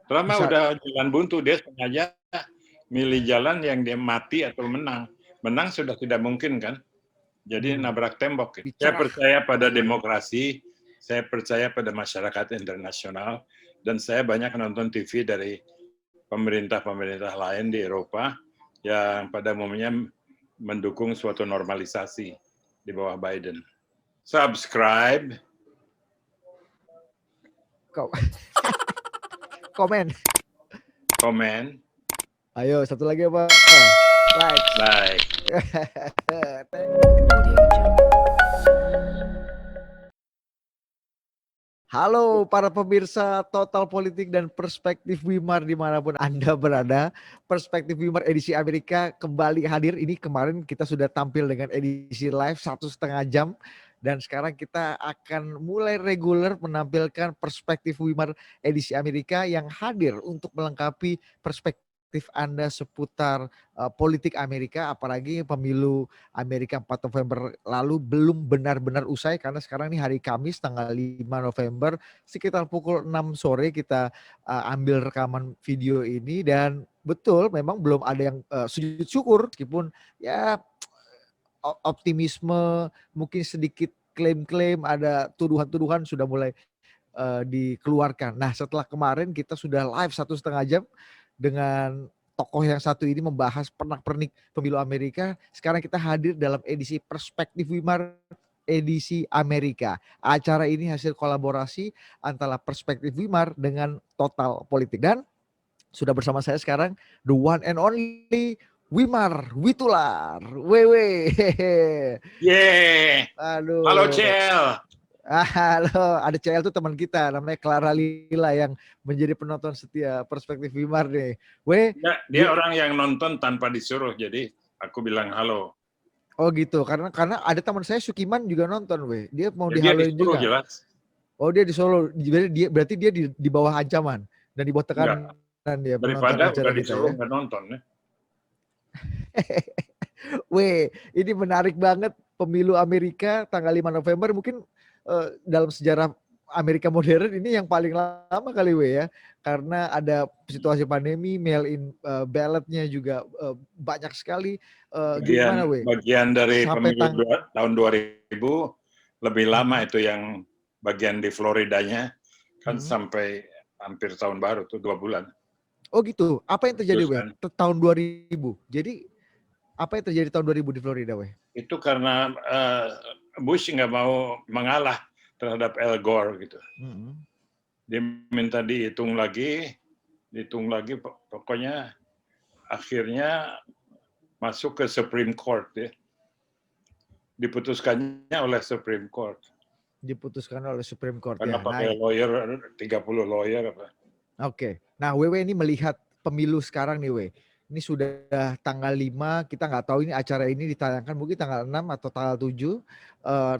Trump mah Bisa. udah jalan buntu, dia sengaja milih jalan yang dia mati atau menang. Menang sudah tidak mungkin kan? Jadi nabrak tembok. Saya Bicara. percaya pada demokrasi, saya percaya pada masyarakat internasional, dan saya banyak nonton TV dari pemerintah-pemerintah lain di Eropa yang pada umumnya mendukung suatu normalisasi di bawah Biden. Subscribe. Komen. Komen. Ayo, satu lagi apa? Like. Baik. Halo para pemirsa Total Politik dan Perspektif Wimar dimanapun Anda berada. Perspektif Wimar edisi Amerika kembali hadir. Ini kemarin kita sudah tampil dengan edisi live 1,5 jam. Dan sekarang kita akan mulai reguler menampilkan Perspektif Wimar edisi Amerika yang hadir untuk melengkapi perspektif Anda seputar politik Amerika. Apalagi pemilu Amerika 4 November lalu belum benar-benar usai karena sekarang ini hari Kamis tanggal 5 November sekitar pukul 6 sore kita ambil rekaman video ini dan betul memang belum ada yang sujud syukur meskipun ya optimisme mungkin sedikit klaim-klaim ada tuduhan-tuduhan sudah mulai dikeluarkan. Nah setelah kemarin kita sudah live 1,5 jam dengan tokoh yang satu ini membahas pernak-pernik pemilu Amerika. Sekarang kita hadir dalam edisi Perspektif Wimar edisi Amerika. Acara ini hasil kolaborasi antara Perspektif Wimar dengan Total Politik. Dan sudah bersama saya sekarang the one and only Wimar Witular. Wewe. Yeay. Halo Aduh. Cel. Halo, ada CL tuh teman kita namanya Clara Lila yang menjadi penonton setia Perspektif Wimar nih. Dia orang yang nonton tanpa disuruh, jadi aku bilang halo. Oh gitu, karena ada teman saya Sukiman juga nonton, dia mau Ya, dia dihaloin disuruh juga. jelas. Oh dia di Solo, berarti dia di bawah ancaman dan di bawah Enggak. tekanan dia menonton Daripada acara udah kita disuruh ya. nggak nonton ya. Ini menarik banget pemilu Amerika tanggal 5 November mungkin dalam sejarah Amerika modern ini yang paling lama kali ya karena ada situasi pandemi mail in ballotnya juga banyak sekali gimana bagian dari sampai pemilu tahun 2000 lebih lama itu yang bagian di Floridanya kan sampai hampir tahun baru tuh 2 bulan. Oh gitu. Apa yang terjadi Kan? tahun 2000? Jadi apa yang terjadi tahun 2000 di Florida Itu karena Bush nggak mau mengalah terhadap Al Gore gitu. Dia minta dihitung lagi, pokoknya akhirnya masuk ke Supreme Court ya. Diputuskannya oleh Supreme Court. Diputuskan oleh Supreme Court karena ya. pakai lawyer, 30 lawyer apa. Oke. Nah, Wewe ini melihat pemilu sekarang nih, Ini sudah tanggal 5, kita nggak tahu ini acara ini ditayangkan mungkin tanggal 6 atau tanggal 7.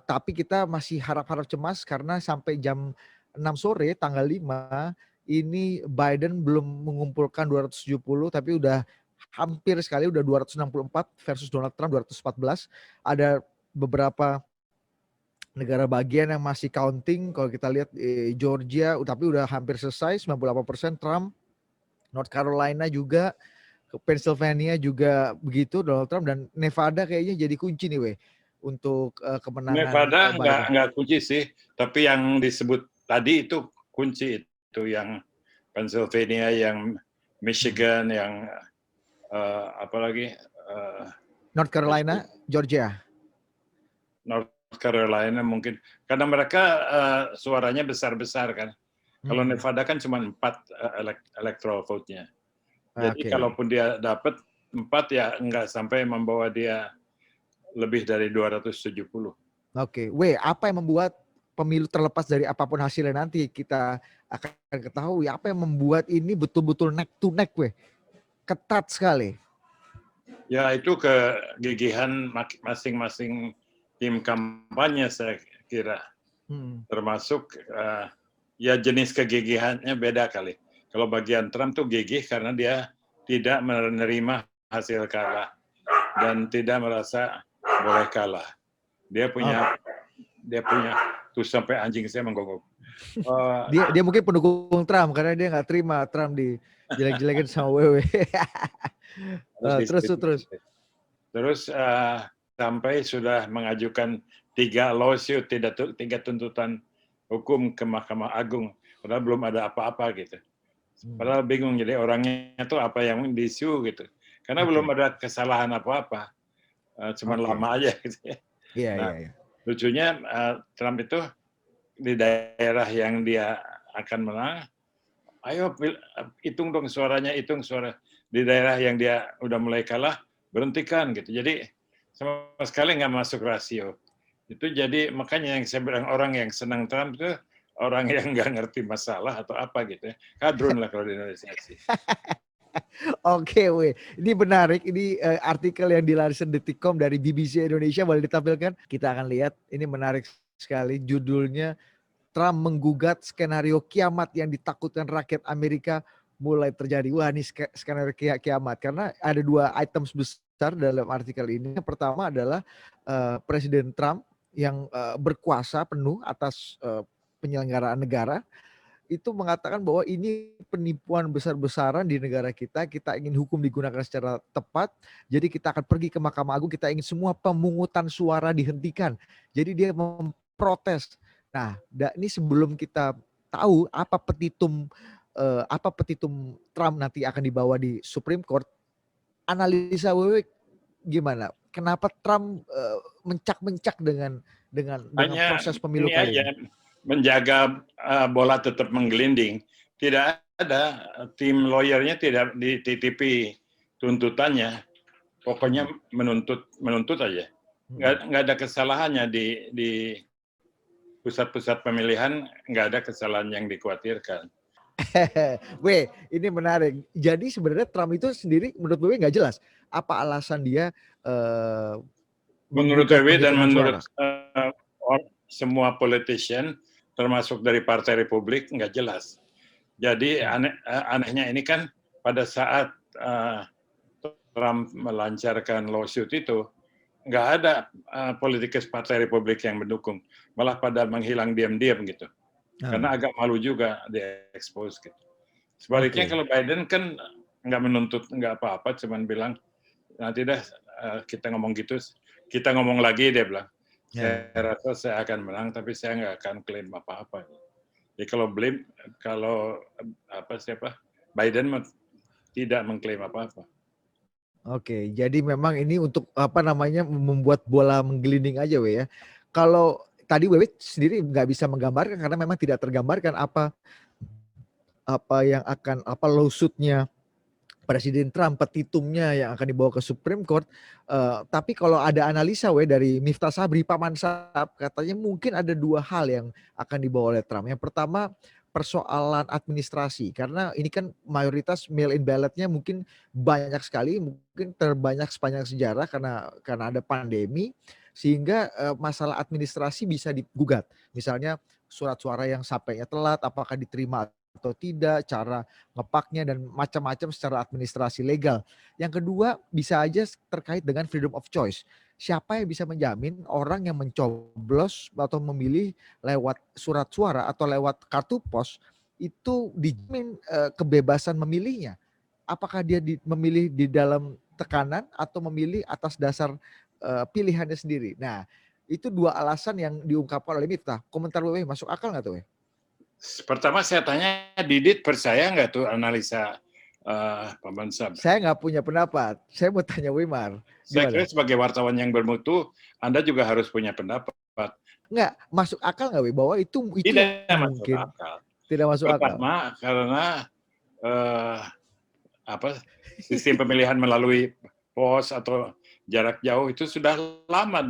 Tapi kita masih harap-harap cemas karena sampai jam 6 sore tanggal 5 ini Biden belum mengumpulkan 270 tapi udah hampir sekali udah 264 versus Donald Trump 214. Ada beberapa negara bagian yang masih counting kalau kita lihat Georgia tapi udah hampir selesai 98% Trump, North Carolina juga, Pennsylvania juga begitu Donald Trump dan Nevada kayaknya jadi kunci nih untuk kemenangan Nevada Biden. nggak kunci sih, tapi yang disebut tadi itu kunci itu yang Pennsylvania, yang Michigan, yang apalagi North Carolina, Georgia. North Carolina mungkin karena mereka suaranya besar-besar kan. Kalau Nevada kan cuma 4 electoral vote-nya. Jadi kalaupun dia dapat 4 ya nggak sampai membawa dia lebih dari 270. Oke, apa yang membuat pemilu terlepas dari apapun hasilnya nanti kita akan ketahui apa yang membuat ini betul-betul neck to neck ketat sekali. Ya itu kegigihan masing-masing tim kampanye saya kira. Termasuk ya jenis kegigihannya beda kali. Kalau bagian Trump tuh gigih karena dia tidak menerima hasil kalah dan tidak merasa boleh kalah. Dia punya tuh sampai anjing saya menggonggong. Dia mungkin pendukung Trump karena dia nggak terima Trump dijelek-jelekin sama WW. Terus. Terus sampai sudah mengajukan 3 lawsuit, 3 tuntutan hukum ke Mahkamah Agung, padahal belum ada apa-apa gitu. Padahal bingung, jadi orangnya itu apa yang diisu gitu. Karena belum ada kesalahan apa-apa, cuma lama aja gitu ya. Iya. Lucunya Trump itu di daerah yang dia akan menang, ayo hitung dong suaranya, hitung suara. Di daerah yang dia udah mulai kalah, berhentikan gitu. Jadi sama sekali nggak masuk rasio. Itu jadi makanya yang saya bilang orang yang senang Trump itu orang yang nggak ngerti masalah atau apa gitu ya. Kadrun lah kalau di Indonesia sih. Oke, weh. Ini menarik. Ini artikel yang dilansir Detikcom dari BBC Indonesia boleh ditampilkan. Kita akan lihat. Ini menarik sekali. Judulnya Trump menggugat skenario kiamat yang ditakutkan rakyat Amerika mulai terjadi. Wah, ini skenario kiamat. Karena ada 2 items besar dalam artikel ini. Yang pertama adalah Presiden Trump yang berkuasa penuh atas penyelenggaraan negara. Itu mengatakan bahwa ini penipuan besar-besaran di negara kita ingin hukum digunakan secara tepat, jadi kita akan pergi ke Mahkamah Agung, kita ingin semua pemungutan suara dihentikan. Jadi dia memprotes. Nah, ini sebelum kita tahu apa petitum Trump nanti akan dibawa di Supreme Court, analisa WW gimana? Kenapa Trump mencak-mencak dengan proses pemilu kali ini? Menjaga bola tetap menggelinding. Tidak ada tim lawyernya, tidak dititipi tuntutannya. Pokoknya menuntut aja. Nggak ada kesalahannya di pusat-pusat pemilihan, nggak ada kesalahan yang dikhawatirkan. Weh, ini menarik. Jadi sebenarnya Trump itu sendiri menurut gue nggak jelas apa alasan dia menurut WW dan menurut semua politician termasuk dari Partai Republik nggak jelas. Jadi anehnya ini kan pada saat Trump melancarkan lawsuit itu nggak ada politikus Partai Republik yang mendukung, malah pada menghilang diam-diam gitu. Karena agak malu juga di-expose gitu. Sebaliknya kalau Biden kan nggak menuntut nggak apa-apa, cuman bilang nanti dah kita ngomong gitu, kita ngomong lagi, dia bilang. Saya rasa saya akan menang, tapi saya nggak akan klaim apa-apa. Jadi kalau Biden tidak mengklaim apa-apa. Oke, jadi memang ini untuk membuat bola menggelinding aja, ya. Kalau tadi Wewe sendiri nggak bisa menggambarkan karena memang tidak tergambarkan apa yang akan lawsuitnya Presiden Trump, petitumnya yang akan dibawa ke Supreme Court. Tapi kalau ada analisa dari Miftah Sabri, Pak Mansab, katanya mungkin ada 2 hal yang akan dibawa oleh Trump. Yang pertama persoalan administrasi, karena ini kan mayoritas mail-in ballot-nya mungkin banyak sekali, mungkin terbanyak sepanjang sejarah karena ada pandemi, sehingga masalah administrasi bisa digugat. Misalnya surat suara yang sampainya telat, apakah diterima atau tidak, cara ngepaknya dan macam-macam secara administrasi legal. Yang kedua bisa aja terkait dengan freedom of choice. Siapa yang bisa menjamin orang yang mencoblos atau memilih lewat surat suara atau lewat kartu pos itu dijamin kebebasan memilihnya? Apakah dia memilih di dalam tekanan atau memilih atas dasar pilihannya sendiri? Nah, itu 2 alasan yang diungkapkan oleh Miftah. Komentar Wewe masuk akal nggak tuh, Pertama saya tanya, Didit percaya nggak tuh analisa Pak Mansab? Saya nggak punya pendapat. Saya mau tanya Wimar. Saya kira sebagai wartawan yang bermutu, Anda juga harus punya pendapat. Nggak, masuk akal nggak, bahwa itu tidak mungkin masuk akal. Tidak masuk akal. Pertama, karena sistem pemilihan melalui pos atau jarak jauh itu sudah lama,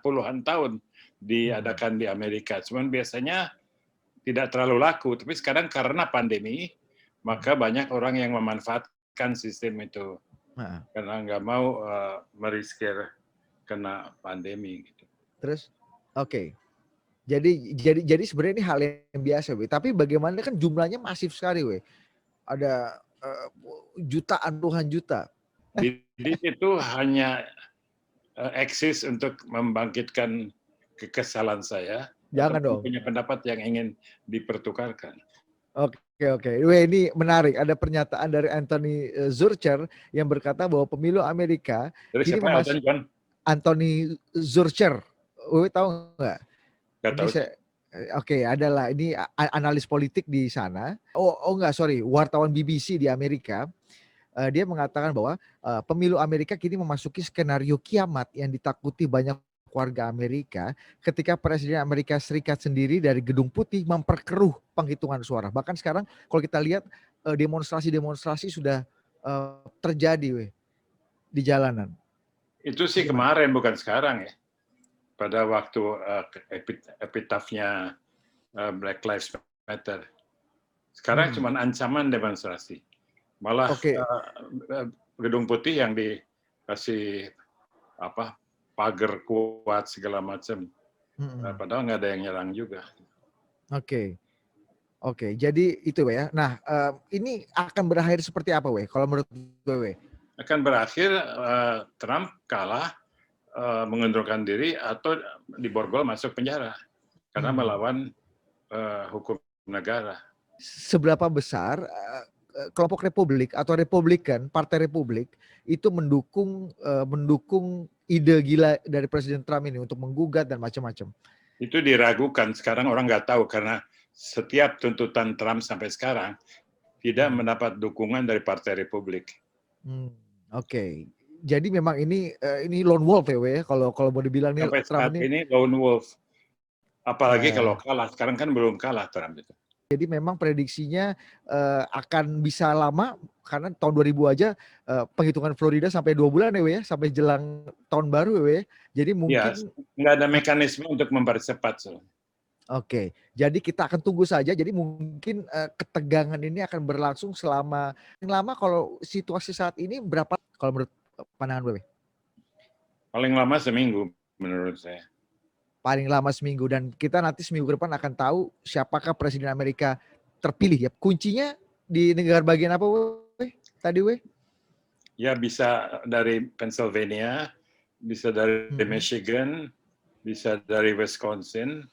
puluhan tahun diadakan di Amerika. Cuman biasanya tidak terlalu laku, tapi sekarang karena pandemi, maka banyak orang yang memanfaatkan sistem itu karena nggak mau meriskir kena pandemi. Gitu. Terus, oke. Jadi sebenarnya ini hal yang biasa, tapi bagaimana kan jumlahnya masif sekali, ada jutaan, puluhan juta. Jadi itu hanya eksis untuk membangkitkan kekesalan saya. Jangan ataupun dong. punya pendapat yang ingin dipertukarkan. Oke. Weh, ini menarik. Ada pernyataan dari Anthony Zurcher yang berkata bahwa pemilu Amerika Dari kini siapa Elton John? Anthony Zurcher. Wewe tahu nggak? Gak Ini tahu sih. saya Oke, adalah ini analis politik di sana. Oh enggak, sorry, wartawan BBC di Amerika. Dia mengatakan bahwa pemilu Amerika kini memasuki skenario kiamat yang ditakuti banyak warga Amerika ketika Presiden Amerika Serikat sendiri dari Gedung Putih memperkeruh penghitungan suara. Bahkan sekarang kalau kita lihat demonstrasi-demonstrasi sudah terjadi di jalanan. Itu sih Gimana? kemarin, bukan sekarang ya. Pada waktu epitafnya Black Lives Matter. Sekarang cuma ancaman demonstrasi. Malah Gedung Putih yang dikasih pagar kuat segala macam. Padahal nggak ada yang nyerang juga. Oke, jadi itu ya. Nah, ini akan berakhir seperti apa, kalau menurut gue? Akan berakhir Trump kalah, mengundurkan diri atau diborgol masuk penjara karena melawan hukum negara. Seberapa besar kelompok Republik atau Republikan, Partai Republik itu mendukung ide gila dari Presiden Trump ini untuk menggugat dan macam-macam? Itu diragukan. Sekarang orang nggak tahu karena setiap tuntutan Trump sampai sekarang tidak mendapat dukungan dari Partai Republik. Oke. Jadi memang ini lone wolf ya, kalau mau dibilang nih sampai Trump saat ini lone wolf. Apalagi kalau kalah. Sekarang kan belum kalah Trump itu. Jadi memang prediksinya akan bisa lama karena tahun 2000 aja penghitungan Florida sampai 2 bulan ya, sampai jelang tahun baru ya. Jadi mungkin nggak ada mekanisme untuk mempercepat. Oke, jadi kita akan tunggu saja. Jadi mungkin ketegangan ini akan berlangsung selama lama. Kalau situasi saat ini berapa kalau menurut pandangan Wewe? Paling lama seminggu menurut saya. Paling lama seminggu, dan kita nanti seminggu ke depan akan tahu siapakah Presiden Amerika terpilih ya. Kuncinya di negara bagian apa tadi Ya bisa dari Pennsylvania, bisa dari Michigan, bisa dari Wisconsin,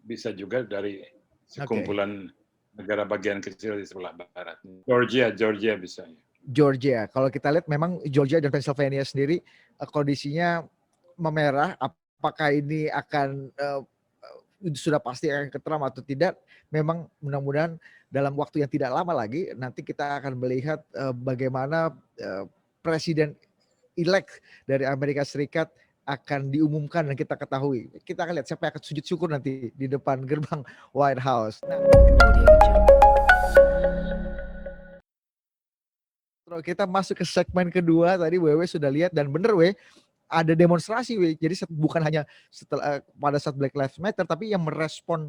bisa juga dari sekumpulan negara bagian kecil di sebelah barat. Georgia bisa. Georgia, kalau kita lihat memang Georgia dan Pennsylvania sendiri kondisinya memerah. Apakah ini akan sudah pasti akan ke Trump atau tidak? Memang mudah-mudahan dalam waktu yang tidak lama lagi nanti kita akan melihat bagaimana presiden elect dari Amerika Serikat akan diumumkan dan kita ketahui. Kita akan lihat siapa yang akan sujud syukur nanti di depan gerbang White House. Kita masuk ke segmen kedua. Tadi Wewe sudah lihat dan bener ada demonstrasi jadi bukan hanya pada saat Black Lives Matter, tapi yang merespon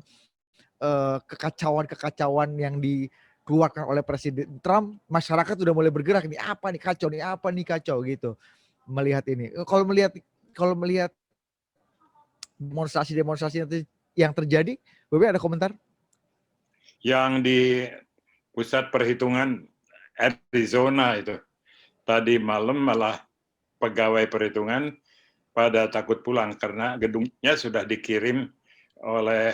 kekacauan yang dikeluarkan oleh Presiden Trump. Masyarakat sudah mulai bergerak, nih apa nih kacau gitu melihat ini. Kalau melihat demonstrasi yang terjadi, Wewe ada komentar? Yang di pusat perhitungan Arizona itu tadi malam malah pegawai perhitungan pada takut pulang karena gedungnya sudah dikirim oleh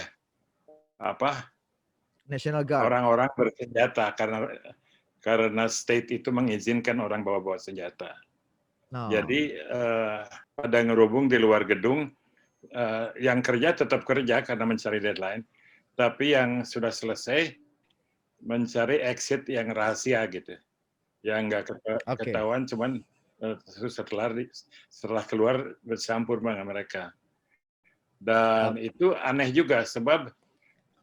National Guard, orang-orang bersenjata karena state itu mengizinkan orang bawa senjata. Jadi pada ngerubung di luar gedung, yang kerja tetap kerja karena mencari deadline, tapi yang sudah selesai mencari exit yang rahasia gitu, yang nggak ketahuan, cuman setelah keluar bercampur dengan mereka. Dan itu aneh juga sebab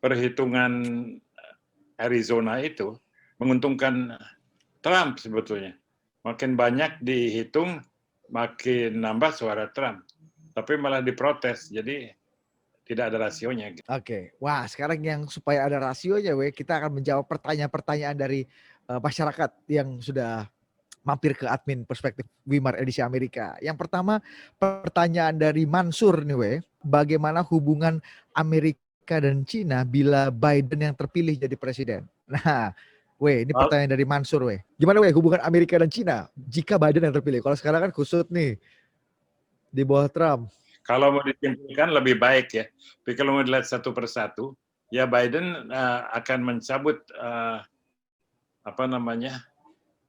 perhitungan Arizona itu menguntungkan Trump sebetulnya. Makin banyak dihitung, makin nambah suara Trump. Tapi malah diprotes, jadi tidak ada rasionya. Wah, sekarang yang supaya ada rasionya, kita akan menjawab pertanyaan-pertanyaan dari masyarakat yang sudah mampir ke admin Perspektif Wimar edisi Amerika. Yang pertama, pertanyaan dari Mansur nih, bagaimana hubungan Amerika dan Cina bila Biden yang terpilih jadi presiden? Nah, ini pertanyaan dari Mansur, gimana hubungan Amerika dan Cina jika Biden yang terpilih? Kalau sekarang kan kusut nih di bawah Trump. Kalau mau disimpulkan lebih baik ya. Tapi kalau mau dilihat satu persatu, ya Biden akan mencabut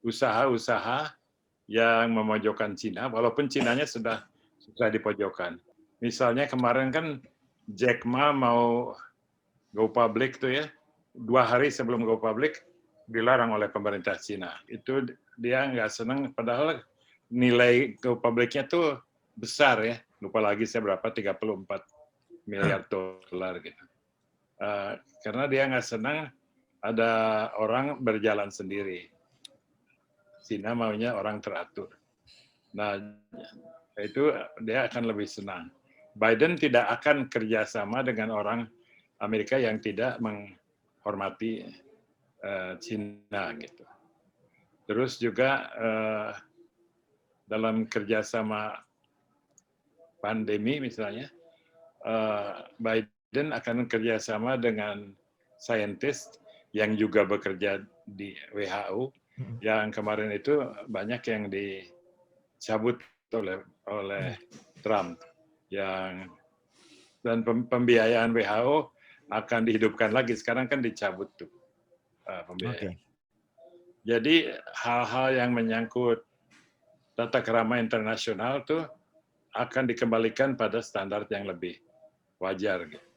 usaha-usaha yang memojokkan Cina, walaupun Cinanya sudah dipojokkan. Misalnya kemarin kan Jack Ma mau go public tuh ya, 2 hari sebelum go public dilarang oleh pemerintah Cina. Itu dia nggak senang, padahal nilai go publicnya tuh besar ya. Lupa lagi saya berapa, 34 miliar dolar gitu. Karena dia nggak senang ada orang berjalan sendiri. Cina maunya orang teratur. Nah, itu dia akan lebih senang. Biden tidak akan kerjasama dengan orang Amerika yang tidak menghormati Cina gitu. Terus juga dalam kerjasama pandemi misalnya, Biden akan kerjasama dengan saintis yang juga bekerja di WHO, yang kemarin itu banyak yang dicabut oleh Trump, dan pembiayaan WHO akan dihidupkan lagi. Sekarang kan dicabut tuh pembiayaan. Jadi hal-hal yang menyangkut tata krama internasional tuh akan dikembalikan pada standar yang lebih wajar. Gitu.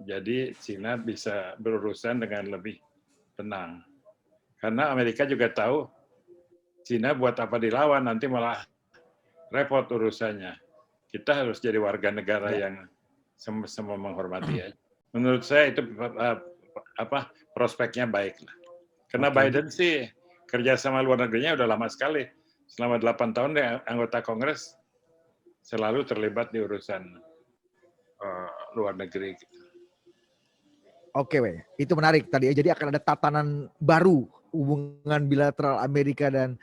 Jadi Cina bisa berurusan dengan lebih tenang. Karena Amerika juga tahu Cina buat apa dilawan, nanti malah repot urusannya. Kita harus jadi warga negara yang sama-sama menghormati ya. Menurut saya itu prospeknya baik lah. Karena Biden sih kerja sama luar negerinya udah lama sekali. Selama 8 tahun dia anggota Kongres selalu terlibat di urusan luar negeri. Gitu. Oke, Wei. Itu menarik tadi ya. Jadi akan ada tatanan baru hubungan bilateral Amerika dan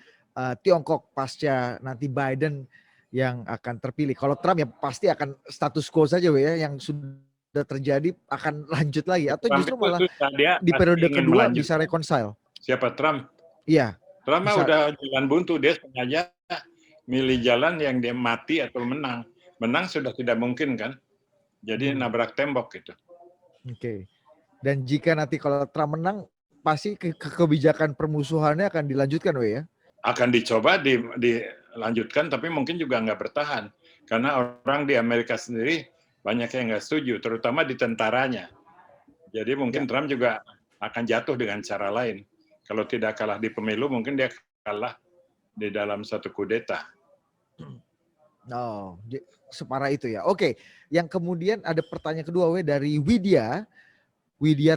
Tiongkok pasca nanti Biden yang akan terpilih. Kalau Trump ya pasti akan status quo saja, Wei, ya, yang sudah terjadi akan lanjut lagi atau Trump justru malah dia di periode kedua melanjutkan. bisa reconcile. Siapa Trump? Iya. Trump udah jalan buntu, dia sengaja milih jalan yang dia mati atau menang. Menang sudah tidak mungkin kan? Jadi nabrak tembok gitu. Oke. Dan jika nanti kalau Trump menang, pasti kebijakan permusuhannya akan dilanjutkan, Wei, ya? Akan dicoba dilanjutkan, tapi mungkin juga nggak bertahan. Karena orang di Amerika sendiri banyak yang nggak setuju, terutama di tentaranya. Jadi mungkin Trump juga akan jatuh dengan cara lain. Kalau tidak kalah di pemilu, mungkin dia kalah di dalam satu kudeta. Oh, separah itu ya. Oke, yang kemudian ada pertanyaan kedua, Wei, dari Widya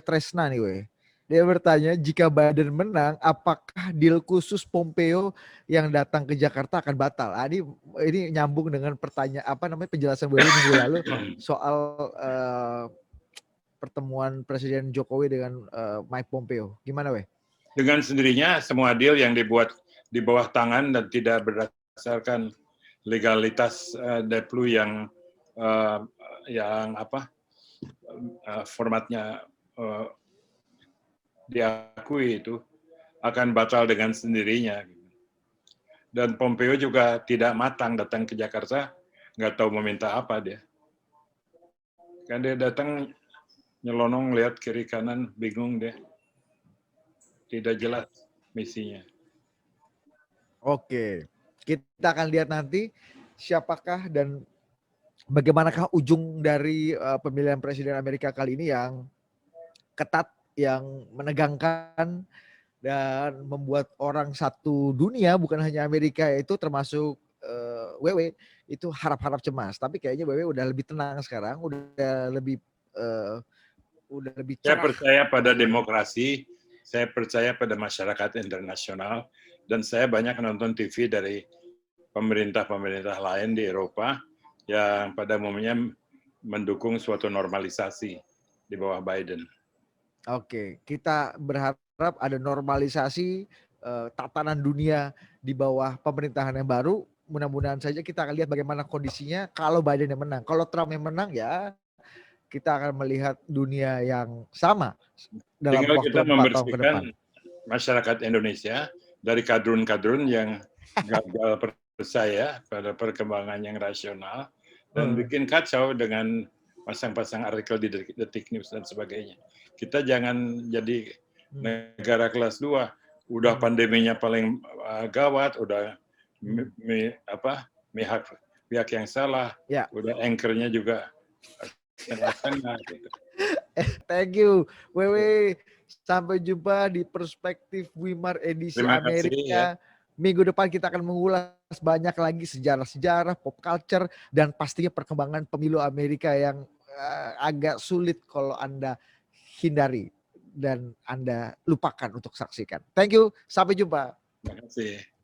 Tresna nih, Wei. Dia bertanya, jika Biden menang, apakah deal khusus Pompeo yang datang ke Jakarta akan batal? Ini nyambung dengan penjelasan Wei minggu lalu soal pertemuan Presiden Jokowi dengan Mike Pompeo. Gimana, Wei? Dengan sendirinya semua deal yang dibuat di bawah tangan dan tidak berdasarkan legalitas Deplu yang formatnya diakui itu akan batal dengan sendirinya. Dan Pompeo juga tidak matang datang ke Jakarta, nggak tahu meminta apa dia. Kan dia datang nyelonong lihat kiri kanan, bingung dia. Tidak jelas misinya. Oke, kita akan lihat nanti siapakah dan bagaimanakah ujung dari pemilihan Presiden Amerika kali ini yang ketat, yang menegangkan, dan membuat orang satu dunia, bukan hanya Amerika itu termasuk Wewe, itu harap-harap cemas. Tapi kayaknya Wewe udah lebih tenang sekarang, udah lebih cerah. Saya percaya pada demokrasi, saya percaya pada masyarakat internasional, dan saya banyak nonton TV dari pemerintah-pemerintah lain di Eropa yang pada umumnya mendukung suatu normalisasi di bawah Biden. Oke, kita berharap ada normalisasi tatanan dunia di bawah pemerintahan yang baru. Mudah-mudahan saja kita akan lihat bagaimana kondisinya kalau Biden yang menang. Kalau Trump yang menang ya kita akan melihat dunia yang sama dalam tinggal waktu kita 4 tahun ke depan. Masyarakat Indonesia dari kadrun-kadrun yang gagal percaya pada perkembangan yang rasional dan bikin kacau dengan pasang-pasang artikel di Detik News dan sebagainya. Kita jangan jadi negara kelas 2. Udah pandeminya paling gawat, udah pihak yang salah, udah anchor-nya juga setengah-setengah gitu. Thank you, Wewe. Sampai jumpa di Perspektif Wimar edisi Terima kasih, Amerika. Minggu depan kita akan mengulas banyak lagi sejarah-sejarah, pop culture, dan pastinya perkembangan pemilu Amerika yang agak sulit kalau Anda hindari dan Anda lupakan untuk saksikan. Thank you, sampai jumpa. Terima kasih.